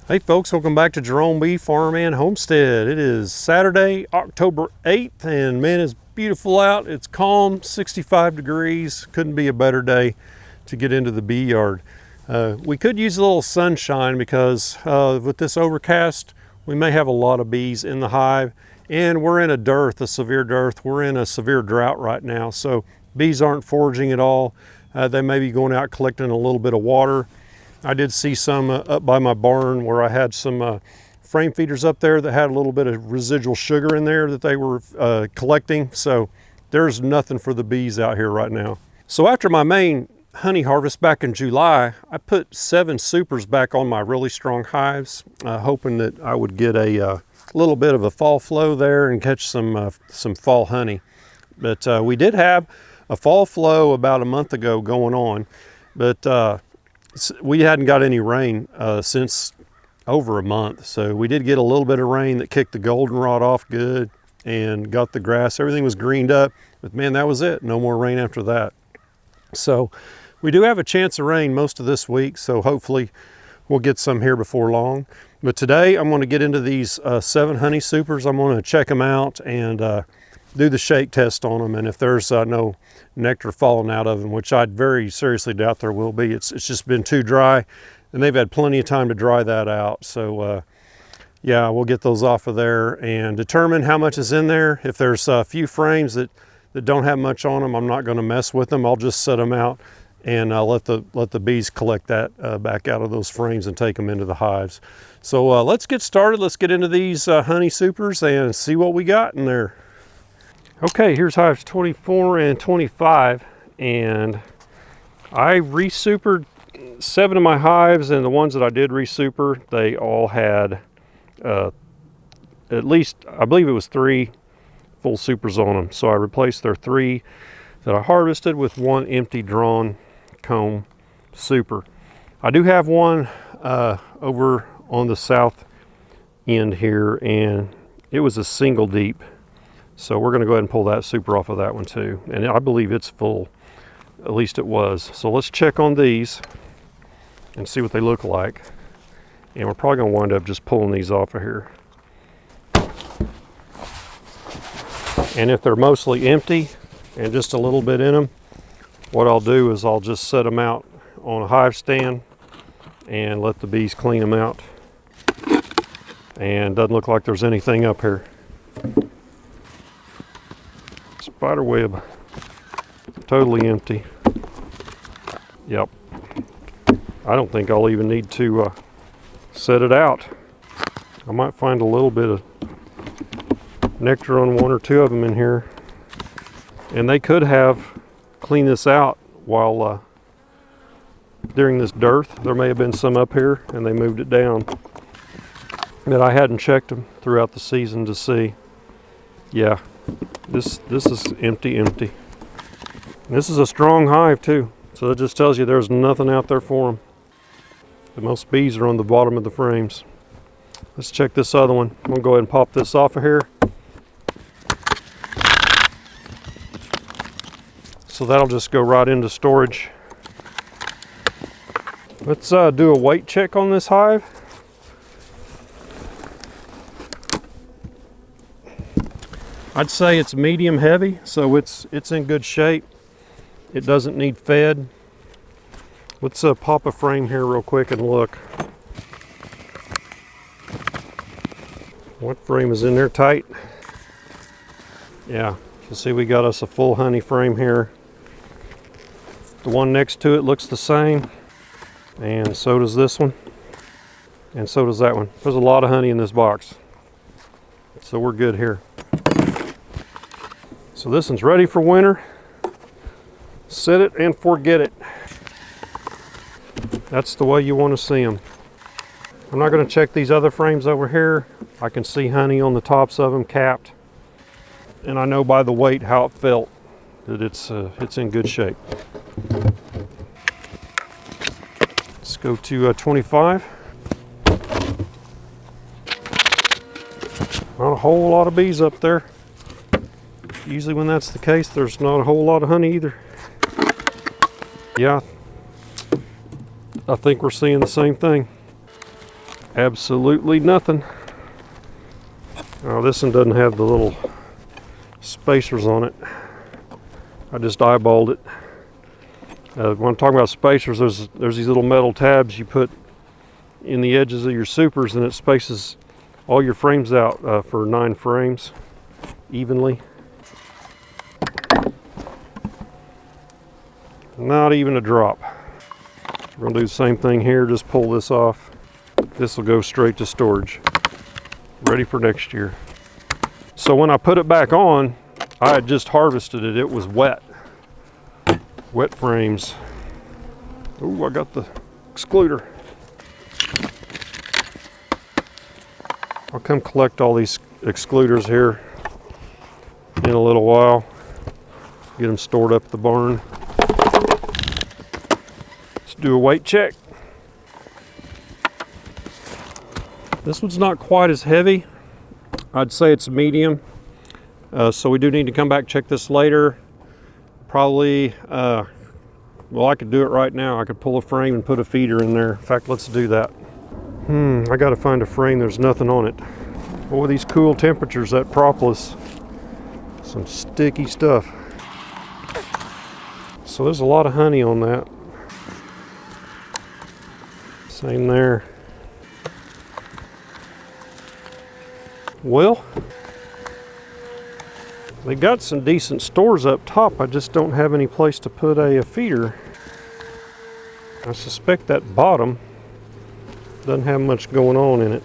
Hey folks, welcome back to Jerome Bee Farm and Homestead. It is Saturday, October 8th, and man, it's beautiful out. It's calm, 65 degrees. Couldn't be a better day to get into the bee yard. We could use a little sunshine because with this overcast, we may have a lot of bees in the hive, and we're in a dearth, a severe dearth. We're in a severe drought right now, so bees aren't foraging at all. They may be going out collecting a little bit of water. I did see some up by my barn where I had some frame feeders up there that had a little bit of residual sugar in there that they were collecting. So there's nothing for the bees out here right now. So after my main honey harvest back in July, I put 7 supers back on my really strong hives, hoping that I would get a little bit of a fall flow there and catch some fall honey. But we did have a fall flow about a month ago going on, but we hadn't got any rain since over a month. So we did get a little bit of rain that kicked the goldenrod off good and got the grass. Everything was greened up, but man, that was it. No more rain after that. So we do have a chance of rain most of this week. So hopefully we'll get some here before long. But today I'm going to get into these 7 honey supers. I'm going to check them out and do the shake test on them, and if there's no nectar falling out of them, which I'd very seriously doubt there will be. It's just been too dry, and they've had plenty of time to dry that out. So yeah, we'll get those off of there and determine how much is in there. If there's a few frames that don't have much on them, I'm not going to mess with them. I'll just set them out and let the bees collect that back out of those frames and take them into the hives. So let's get started. Let's get into these honey supers and see what we got in there. Okay, here's hives 24 and 25, and I re-supered 7 of my hives, and the ones that I did re-super, they all had at least, I believe it was 3 full supers on them. So I replaced their 3 that I harvested with 1 empty drawn comb super. I do have one over on the south end here, and it was a single deep. So we're going to go ahead and pull that super off of that one too. And I believe it's full, at least it was. So let's check on these and see what they look like. And we're probably going to wind up just pulling these off of here. And if they're mostly empty and just a little bit in them, what I'll do is I'll just set them out on a hive stand and let the bees clean them out. And doesn't look like there's anything up here. Spider web, totally empty. Yep. I don't think I'll even need to set it out. I might find a little bit of nectar on 1 or 2 of them in here. And they could have cleaned this out while during this dearth. There may have been some up here and they moved it down. But I hadn't checked them throughout the season to see. Yeah. This is empty. And this is a strong hive too, so that just tells you there's nothing out there for them. The most bees are on the bottom of the frames. Let's check this other one. I'm gonna go ahead and pop this off of here. So that'll just go right into storage. Let's do a weight check on this hive. I'd say it's medium heavy, so it's in good shape. It doesn't need fed. Let's pop a frame here real quick and look. What frame is in there tight? Yeah, you can see we got us a full honey frame here. The one next to it looks the same, and so does this one, and so does that one. There's a lot of honey in this box, so we're good here. So this one's ready for winter. Set it and forget it. That's the way you want to see them. I'm not going to check these other frames over here. I can see honey on the tops of them capped. And I know by the weight how it felt that it's in good shape. Let's go to 25. Not a whole lot of bees up there. Usually when that's the case, there's not a whole lot of honey either. Yeah, I think we're seeing the same thing. Absolutely nothing. Oh, this one doesn't have the little spacers on it. I just eyeballed it. When I'm talking about spacers, there's these little metal tabs you put in the edges of your supers, and it spaces all your frames out for 9 frames evenly. Not even a drop. We're gonna do the same thing here, just pull this off. This will go straight to storage, ready for next year. So when I put it back on, I had just harvested it. It was wet. Wet frames. Oh, I got the excluder. I'll come collect all these excluders here in a little while. Get them stored up at the barn. Let's do a weight check. This one's not quite as heavy. I'd say it's medium. So we do need to come back check this later. Probably, well, I could do it right now. I could pull a frame and put a feeder in there. In fact, let's do that. I gotta find a frame, there's nothing on it. Boy, these cool temperatures, that propolis, some sticky stuff. So there's a lot of honey on that. Same there. Well, they got some decent stores up top. I just don't have any place to put a feeder. I suspect that bottom doesn't have much going on in it.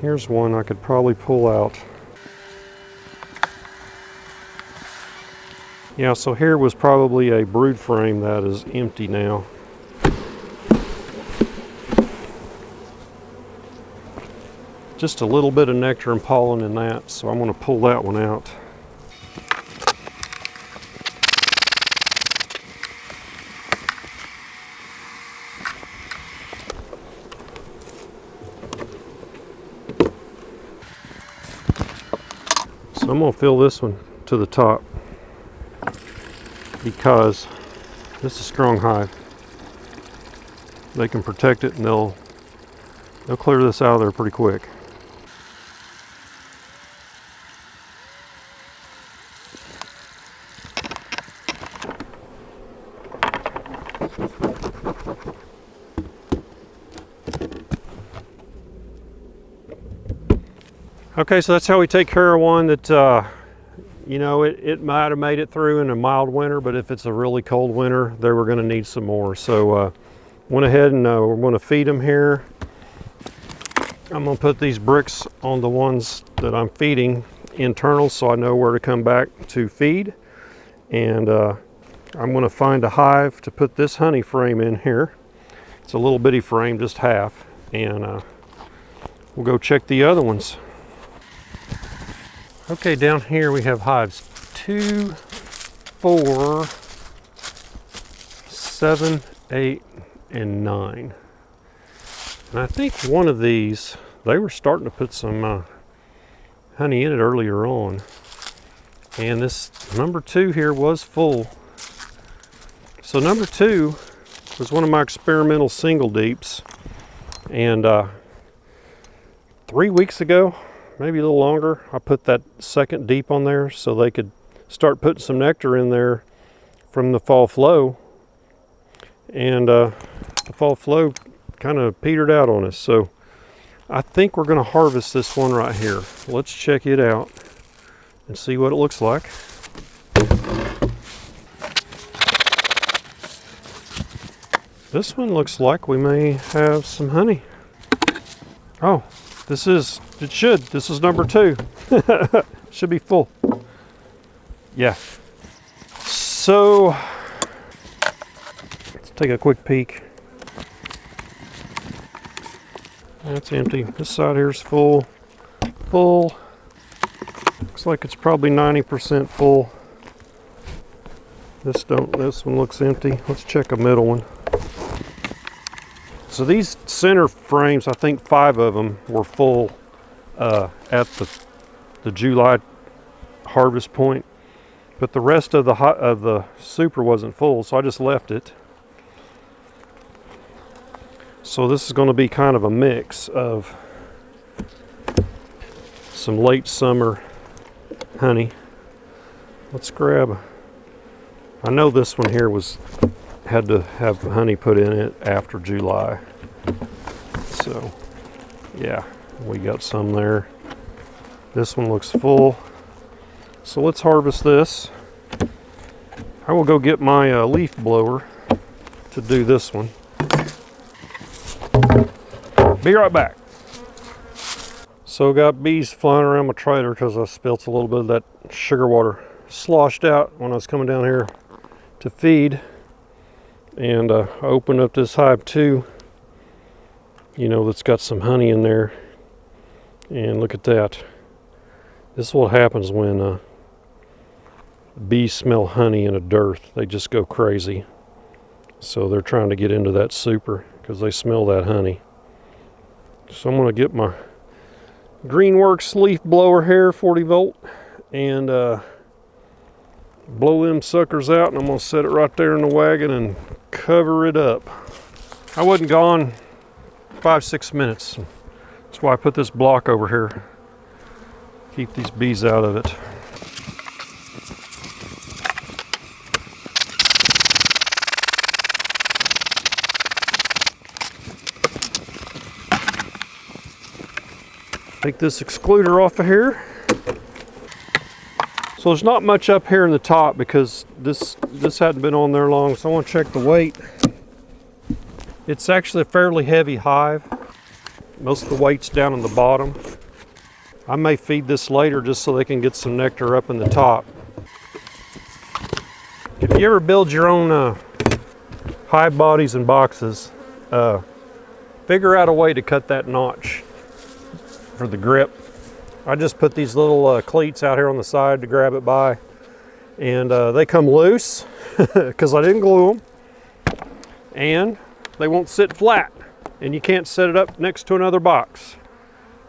Here's one I could probably pull out. Yeah, so here was probably a brood frame that is empty now. Just a little bit of nectar and pollen in that, so I'm going to pull that one out. So I'm going to fill this one to the top because this is a strong hive. They can protect it and they'll clear this out of there pretty quick. Okay, so that's how we take care of one that, you know, it might have made it through in a mild winter, but if it's a really cold winter, then we're going to need some more. So went ahead and we're going to feed them here. I'm going to put these bricks on the ones that I'm feeding internal so I know where to come back to feed. And I'm going to find a hive to put this honey frame in here. It's a little bitty frame, just half. And we'll go check the other ones. Okay, down here we have hives 2, 4, 7, 8, and 9. And I think one of these, they were starting to put some honey in it earlier on. And this number 2 here was full. So number 2 was one of my experimental single deeps. And 3 weeks ago, maybe a little longer, I put that second deep on there so they could start putting some nectar in there from the fall flow. And the fall flow kind of petered out on us. So I think we're going to harvest this one right here. Let's check it out and see what it looks like. This one looks like we may have some honey. Oh, this is number 2. Should be full. Yeah. So let's take a quick peek. That's empty. This side here is full. Full. Looks like it's probably 90% full. This one looks empty. Let's check a middle one. So these center frames, I think 5 of them were full at the July harvest point, but the rest of the super wasn't full, so I just left it. So this is going to be kind of a mix of some late summer honey. Let's grab, I know this one here had to have honey put in it after July. So yeah, we got some there. This one looks full. So let's harvest this. I will go get my leaf blower to do this one. Be right back. So got bees flying around my trailer because I spilt a little bit of that sugar water sloshed out when I was coming down here to feed. And I opened up this hive too, you know, that's got some honey in there. And look at that. This is what happens when bees smell honey in a dearth. They just go crazy. So they're trying to get into that super because they smell that honey. So I'm going to get my Greenworks leaf blower here, 40 volt, and blow them suckers out, and I'm going to set it right there in the wagon and cover it up. I wasn't gone 5-6 minutes. That's why I put this block over here. Keep these bees out of it. Take this excluder off of here. So there's not much up here in the top because this hadn't been on there long, so I want to check the weight. It's actually a fairly heavy hive. Most of the weight's down on the bottom. I may feed this later just so they can get some nectar up in the top. If you ever build your own hive bodies and boxes, figure out a way to cut that notch for the grip. I just put these little cleats out here on the side to grab it by, and they come loose because I didn't glue them, and they won't sit flat, and you can't set it up next to another box.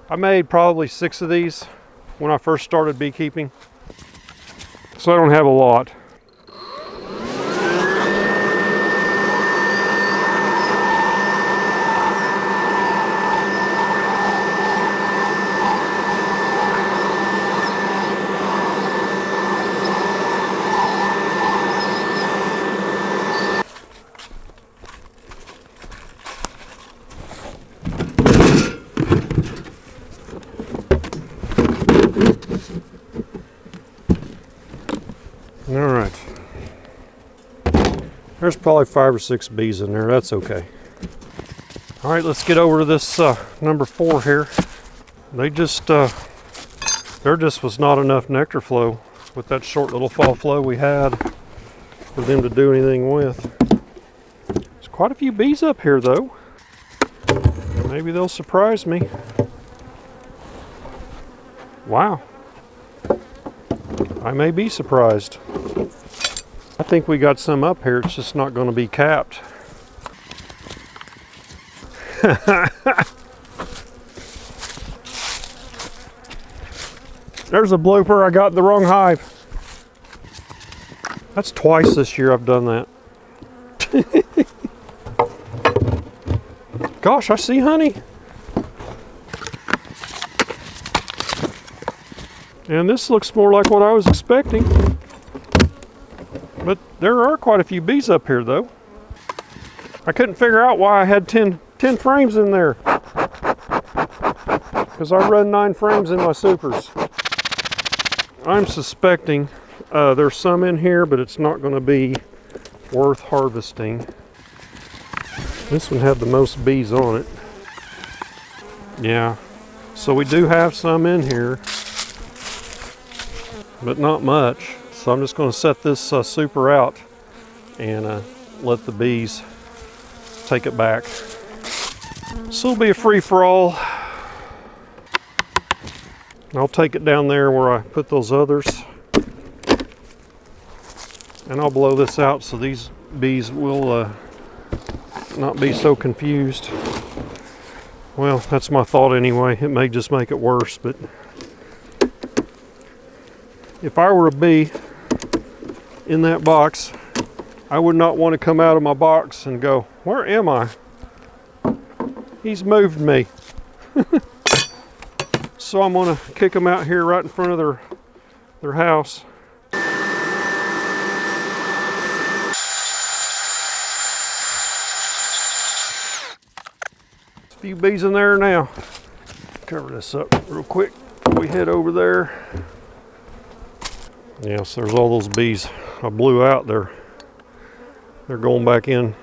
I made probably 6 of these when I first started beekeeping, so I don't have a lot. All right, there's probably 5 or 6 bees in there. That's okay. All right, let's get over to this number 4 here. There just was not enough nectar flow with that short little fall flow we had for them to do anything with. There's quite a few bees up here though. Maybe they'll surprise me. Wow. I may be surprised. I think we got some up here, it's just not going to be capped. There's a blooper, I got in the wrong hive. That's twice this year I've done that. Gosh, I see honey. And this looks more like what I was expecting. But there are quite a few bees up here though. I couldn't figure out why I had 10 frames in there. Because I run 9 frames in my supers. I'm suspecting there's some in here, but it's not going to be worth harvesting. This one had the most bees on it. Yeah, so we do have some in here, but not much. So I'm just going to set this super out and let the bees take it back. So it'll be a free-for-all. I'll take it down there where I put those others, and I'll blow this out so these bees will not be so confused. Well, that's my thought anyway. It may just make it worse, but if I were a bee in that box, I would not want to come out of my box and go, where am I? He's moved me. So I'm gonna kick them out here right in front of their house. A few bees in there now. Cover this up real quick before we head over there. Yeah, so there's all those bees I blew out there. They're going back in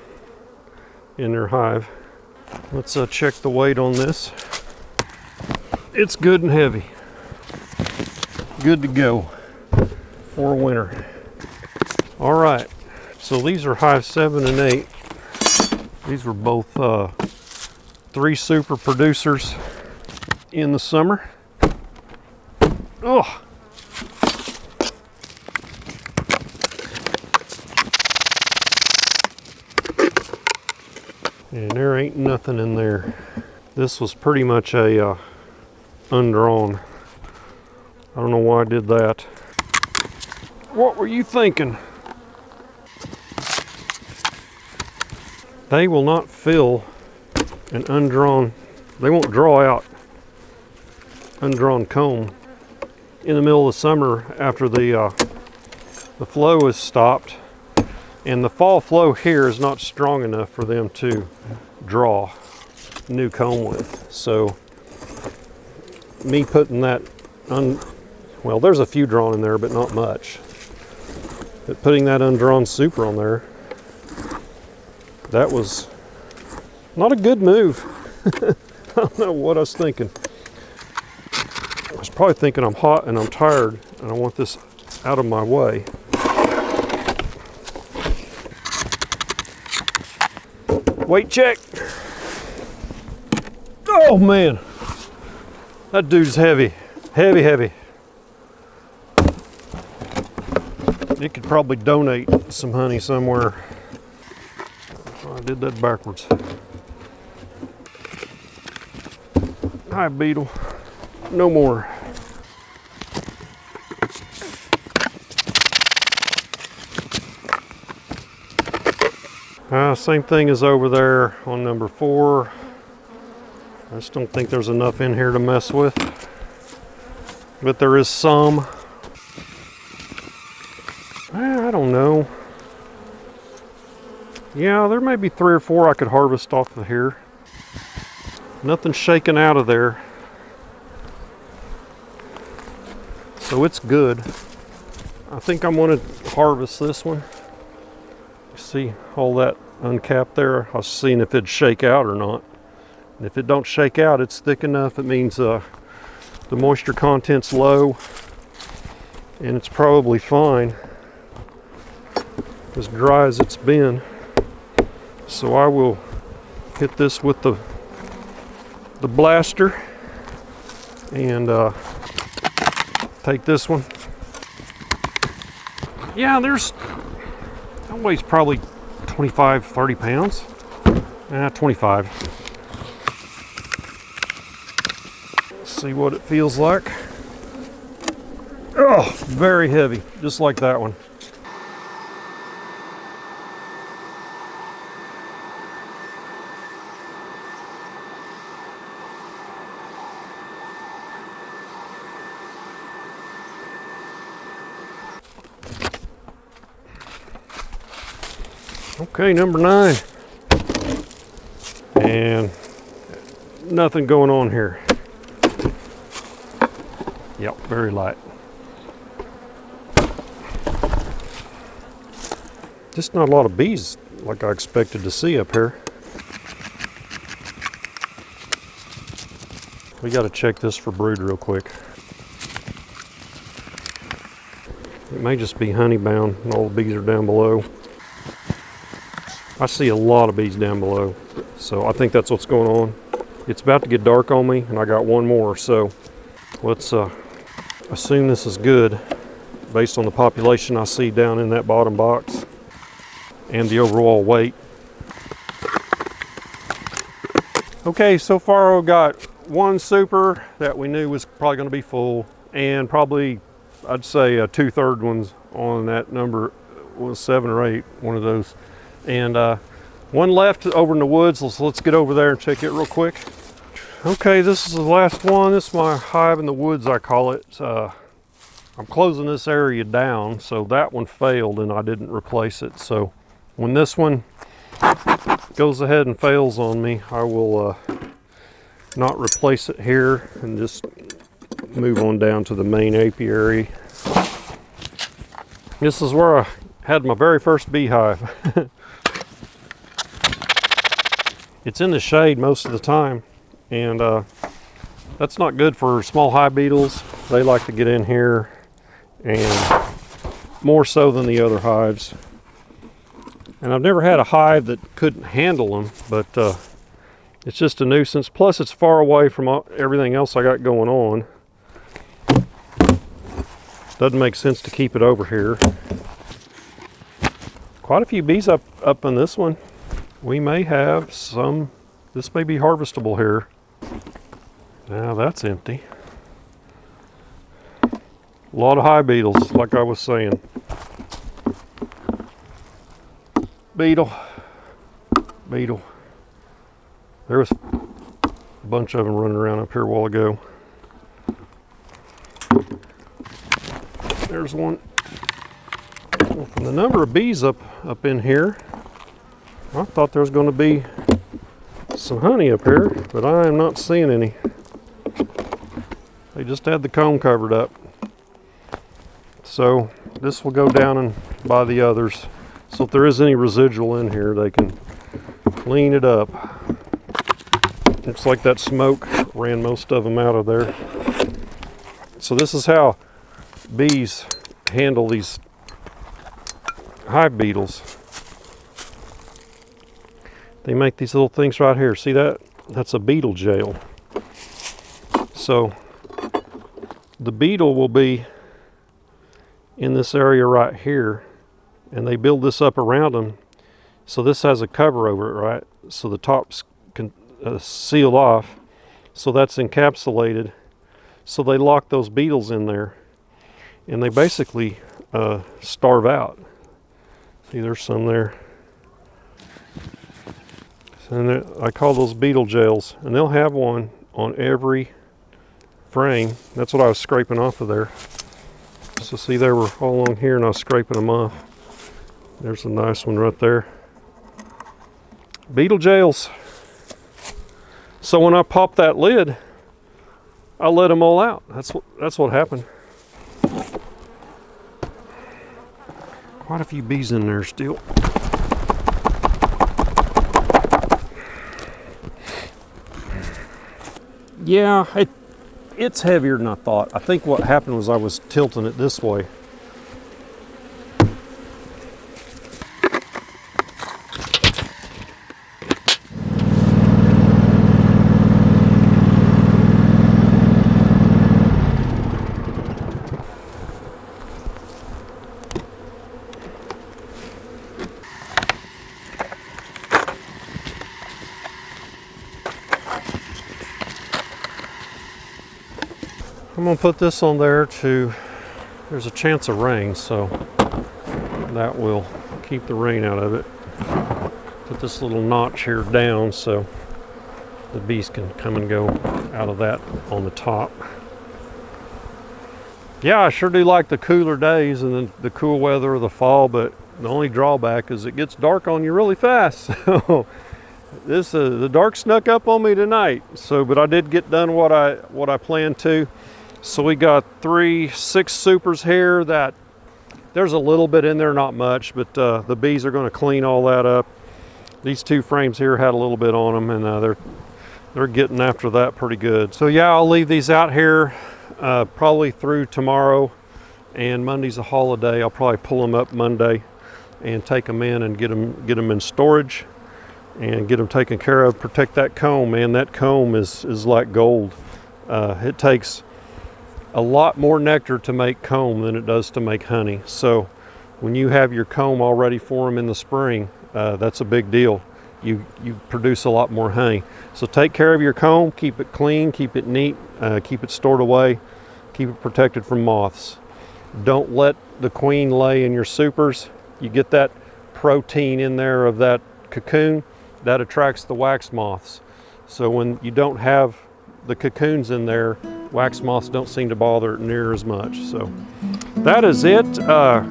their hive. Let's check the weight on this. It's good and heavy. Good to go for winter. All right, so these are hive 7 and 8. These were both 3 super producers in the summer. Oh. And there ain't nothing in there. This was pretty much a undrawn. I don't know why I did that. What were you thinking? They will not fill an undrawn, they won't draw out undrawn comb in the middle of the summer after the flow is stopped. And the fall flow here is not strong enough for them to draw new comb with. So me putting that well, there's a few drawn in there, but not much. But putting that undrawn super on there, that was not a good move. I don't know what I was thinking. I was probably thinking I'm hot and I'm tired and I want this out of my way. Weight check. Oh man, that dude's heavy, heavy. You could probably donate some honey somewhere. Oh, I did that backwards. Hi, beetle. No more. Same thing as over there on number 4. I just don't think there's enough in here to mess with. But there is some. I don't know. Yeah, there may be 3 or 4 I could harvest off of here. Nothing shaking out of there. So it's good. I think I'm going to harvest this one. See all that uncapped there? I was seeing if it'd shake out or not. And if it don't shake out, it's thick enough. It means the moisture content's low and it's probably fine, as dry as it's been. So I will hit this with the blaster and take this one. Yeah, that weighs probably 25, 30 pounds. 25. Let's see what it feels like. Oh, very heavy, just like that one. Okay, number 9. And nothing going on here. Yep, very light. Just not a lot of bees like I expected to see up here. We got to check this for brood real quick. It may just be honey bound and all the bees are down below. I see a lot of bees down below, so I think that's what's going on. It's about to get dark on me and I got one more, so let's assume this is good based on the population I see down in that bottom box and the overall weight. Okay, so far I've got one super that we knew was probably going to be full, and probably I'd say 2/3 ones on that number was 7 or 8, one of those. And One left over in the woods. Let's get over there and check it real quick. Okay, this is the last one. This is my hive in the woods, I call it. I'm closing this area down, so that one failed and I didn't replace it. So when this one goes ahead and fails on me, I will not replace it here and just move on down to the main apiary. This is where I had my very first beehive. It's in the shade most of the time, and that's not good for small hive beetles. They like to get in here, and more so than the other hives. And I've never had a hive that couldn't handle them, but it's just a nuisance. Plus it's far away from everything else I got going on. Doesn't make sense to keep it over here. Quite a few bees up in this one. We may have some, this may be harvestable here. Now that's empty. A lot of hive beetles, like I was saying. Beetle, beetle. There was a bunch of them running around up here a while ago. There's one. Well, from the number of bees up in here, I thought there was going to be some honey up here, but I am not seeing any. They just had the comb covered up. So this will go down and by the others. So if there is any residual in here, they can clean it up. Looks like that smoke ran most of them out of there. So this is how bees handle these hive beetles. They make these little things right here. See that? That's a beetle jail. So the beetle will be in this area right here, and they build this up around them. So this has a cover over it, right? So the tops can seal off. So that's encapsulated. So they lock those beetles in there, and they basically starve out. See, there's some there. And I call those beetle jails, and they'll have one on every frame. That's what I was scraping off of there. So see, they were all along here, and I was scraping them off. There's a nice one right there. Beetle jails. So when I popped that lid, I let them all out. That's what happened. Quite a few bees in there still. Yeah, it's heavier than I thought. I think what happened was I was tilting it this way. I'm gonna put this on there there's a chance of rain, so that will keep the rain out of it. Put this little notch here down so the bees can come and go out of that on the top. Yeah, I sure do like the cooler days and the cool weather of the fall, but the only drawback is it gets dark on you really fast. So the dark snuck up on me tonight. So, but I did get done what I planned to. So we got 6 supers here. That there's a little bit in there, not much, but the bees are going to clean all that up. These 2 frames here had a little bit on them, and they're getting after that pretty good. So yeah, I'll leave these out here probably through tomorrow, and Monday's a holiday. I'll probably pull them up Monday and take them in and get them in storage and get them taken care of. Protect that comb, man. That comb is like gold. It takes a lot more nectar to make comb than it does to make honey. So when you have your comb all ready for them in the spring, that's a big deal. You produce a lot more honey. So take care of your comb, keep it clean, keep it neat, keep it stored away, keep it protected from moths. Don't let the queen lay in your supers. You get that protein in there of that cocoon, that attracts the wax moths. So when you don't have the cocoons in there, wax moths don't seem to bother it near as much. So that is it.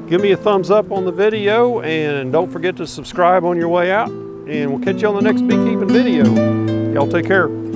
Give me a thumbs up on the video, and don't forget to subscribe on your way out, and we'll catch you on the next beekeeping video. Y'all take care.